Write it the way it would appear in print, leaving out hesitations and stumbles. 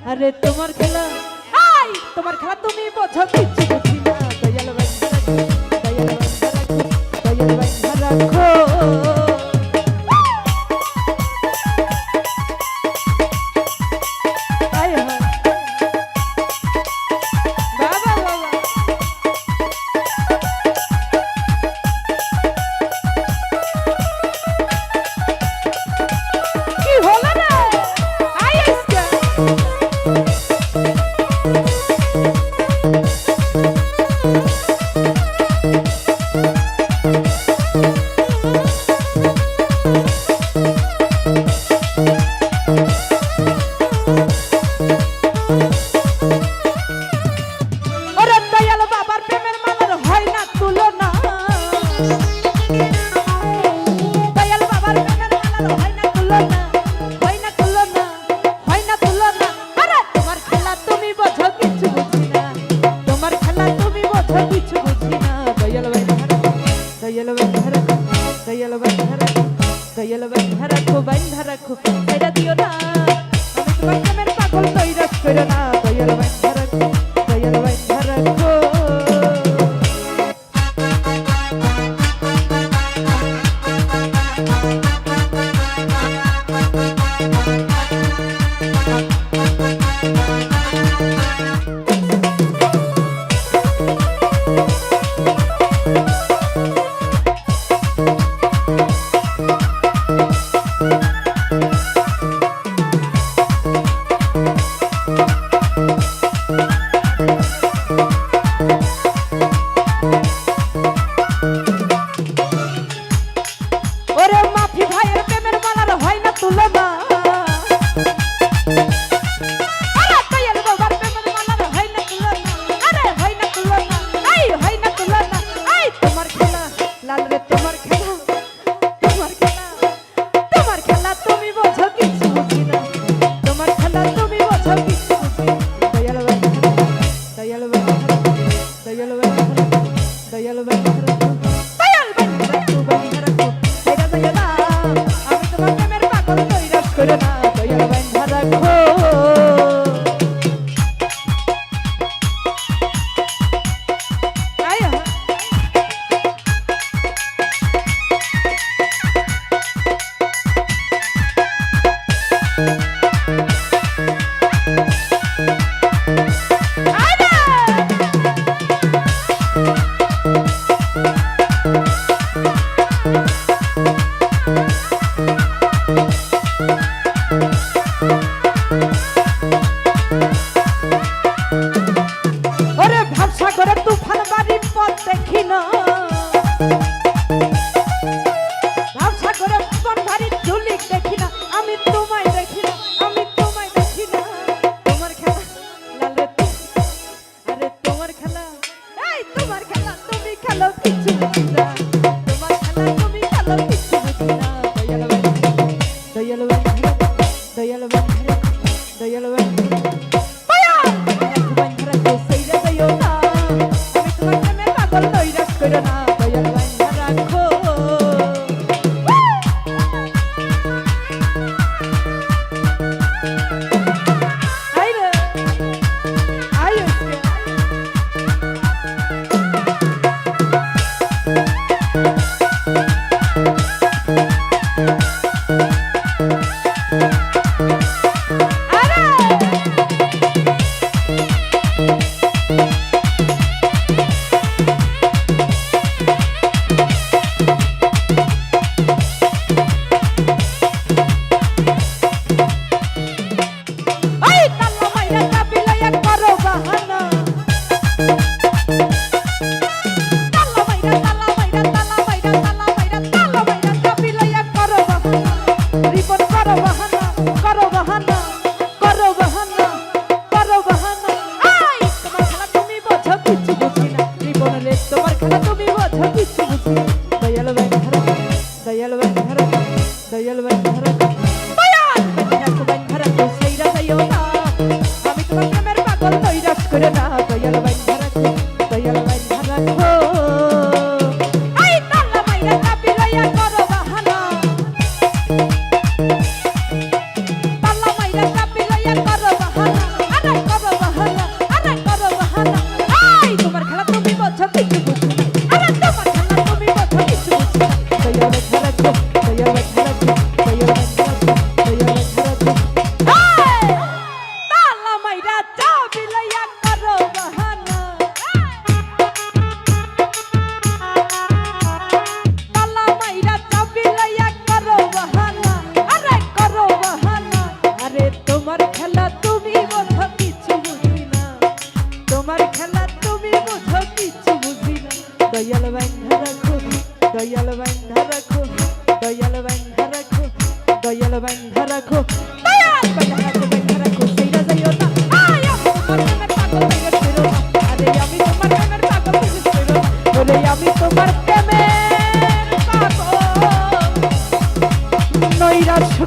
আরে তোমার খেলা আই তোমার খেলা তুমি বোঝো কিছু বুঝি না দয়াল বান্ধা রাখো দয়াল বান্ধা রাখো দয়াল বান্ধা রাখো আয় হায় বাবা বাবা কি হলো রে আয় আজকে ওরে দয়াল বাবার প্রেমের মালার হয় না তুলনা দয়াল বাবার প্রেমের মালার হয় না তুলনা হয় না তুলনা হয় না তুলনা আরে তোমার খেলা তুমি বোঝো কিছু বুঝি না তোমার খেলা তুমি বোঝো কিছু বুঝি না দয়াল বান্ধা রাখো দয়াল বান্ধা রাখো দয়াল বান্ধা রাখো দয়াল বান্ধা রাখো বান্ধা রাখো এটা দিও না আমি তোমার প্রেমের পাগল তৈরাস করো না দয়াল বান্ধা রাখো দয়াল বান্ধা রাখো ওরে মাফি ভাইয়ের প্রেমের মালার হয় না তুলনা আরে দয়াল বাবার প্রেমের মালার হয় না তুলনা আরে হয় না তুলনা আই হয় না তুলনা আই তোমার খেলা লাল রে তোমার খেলা তোমার খেলা তোমার খেলা তুমি বোঝো কিছু বুঝি না তোমার খেলা তুমি বোঝো কিছু বুঝি না দয়াল বান্ধা দয়াল বান্ধা দয়াল বান্ধা দয়াল বান্ধা দয়াল বান্ধা রাখো এটা দয়াল আমি তোমার প্রেমের পাগল তৈরাস করো না দয়াল বান্ধা রাখো আয় হায় আয় ওরে ভাবসা করে তুফান বাড়ি পথ দেখি না ভাবসা করে তুফান বাড়ি ঝুলিক দেখি না আমি তোমায় দেখি না আমি তোমায় দেখি না তোমার খেলা লাল রে আরে তোমার খেলা এই তোমার খেলা তুমি খেলো কিছু বুঝি না তোমার খেলা তুমি খেলো কিছু বুঝি না দয়াল বান্ধা দয়াল বান্ধা দয়াল বান্ধা দয়াল বান্ধা Bye. মাইরা চা বিলাইয়া করো বাহানা তালা মাইরা চা বিলাইয়া করো বাহানা আরে করো বাহানা আরে তোমার খেলা তুমি বোঝো কিছু বুঝি না তোমার খেলা তুমি বোঝো কিছু বুঝি না দয়াল বান্ধা রাখো দয়াল বান্ধা রাখো দয়াল বান্ধা রাখো দয়াল বান্ধা রাখো দয়াল বান্ধা রাখো বান্ধা রাখো সেইরা যাইও না আয় আমি তোমার প্রেমের পাগল হয়ে গেছি না আরে আমি তোমার প্রেমের পাগল হয়ে গেছি না বলে আমি তোমার প্রেমের পাগল নৈরাশ্য